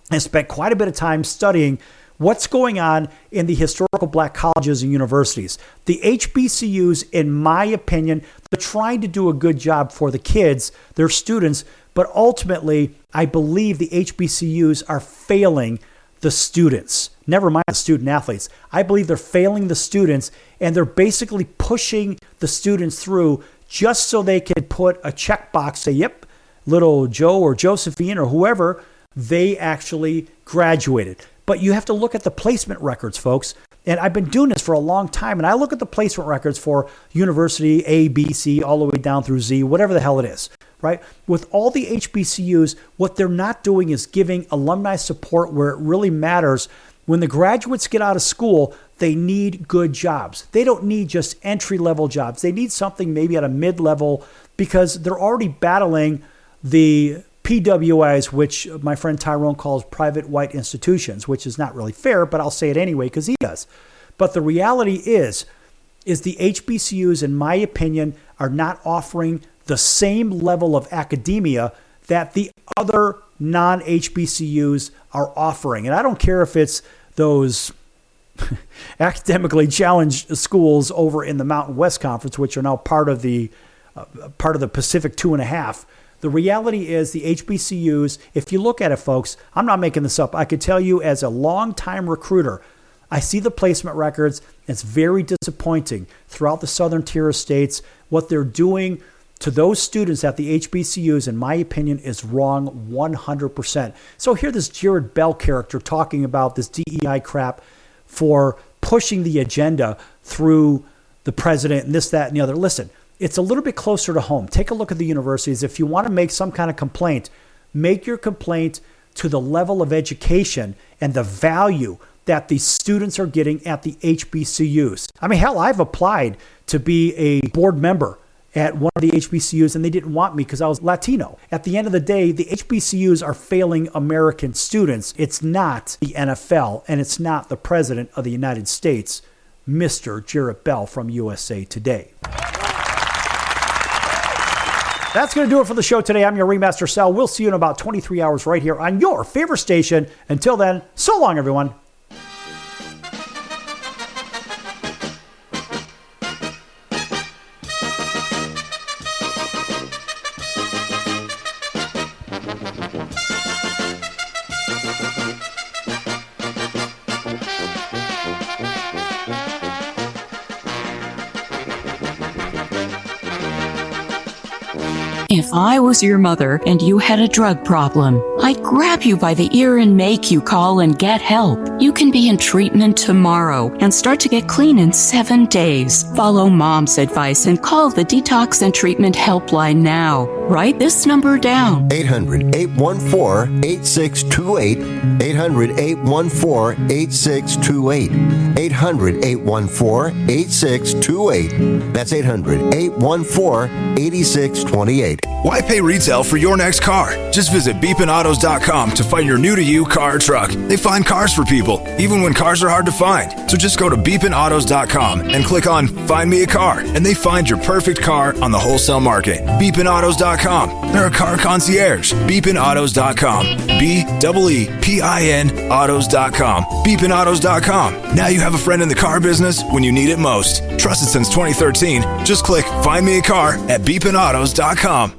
and spent quite a bit of time studying what's going on in the historical black colleges and universities. The HBCUs, in my opinion, they're trying to do a good job for the kids, their students, but ultimately, I believe the HBCUs are failing the students. Never mind the student athletes. I believe they're failing the students, and they're basically pushing the students through just so they can put a checkbox, say, yep, little Joe or Josephine or whoever, they actually graduated. But you have to look at the placement records, folks. And I've been doing this for a long time, and I look at the placement records for university A, B, C, all the way down through Z, whatever the hell it is, right? With all the HBCUs, what they're not doing is giving alumni support where it really matters. When the graduates get out of school, they need good jobs. They don't need just entry-level jobs. They need something maybe at a mid-level because they're already battling the PWIs, which my friend Tyrone calls private white institutions, which is not really fair, but I'll say it anyway because he does. But the reality is the HBCUs, in my opinion, are not offering the same level of academia that the other non-HBCUs are offering. And I don't care if it's those academically challenged schools over in the Mountain West Conference, which are now part of the Pacific 2.5. The reality is the HBCUs, if you look at it, folks, I'm not making this up. I could tell you as a longtime recruiter, I see the placement records. It's very disappointing throughout the southern tier of states. What they're doing to those students at the HBCUs, in my opinion, is wrong 100%. So here this Jared Bell character talking about this DEI crap for pushing the agenda through the president and this, that, and the other. Listen, it's a little bit closer to home. Take a look at the universities. If you want to make some kind of complaint, make your complaint to the level of education and the value that the students are getting at the HBCUs. I mean, hell, I've applied to be a board member at one of the HBCUs, and they didn't want me because I was Latino. At the end of the day, the HBCUs are failing American students. It's not the NFL, and it's not the President of the United States, Mr. Jared Bell from USA Today. That's going to do it for the show today. I'm your Ringmaster Sal. We'll see you in about 23 hours right here on your favorite station. Until then, so long, everyone. If I was your mother and you had a drug problem, I'd grab you by the ear and make you call and get help. You can be in treatment tomorrow and start to get clean in 7 days. Follow Mom's advice and call the Detox and Treatment Helpline now. Write this number down. 800-814-8628. 800-814-8628. 800-814-8628. That's 800-814-8628. Why pay retail for your next car? Just visit beepinautos.com to find your new-to-you car or truck. They find cars for people, even when cars are hard to find. So just go to beepinautos.com and click on Find Me a Car, and they find your perfect car on the wholesale market. Beepinautos.com. They're a car concierge. Beepinautos.com. BEEPIN autos.com. Beepinautos.com. Now you have a friend in the car business when you need it most. Trusted since 2013. Just click Find Me a Car at beepinautos.com.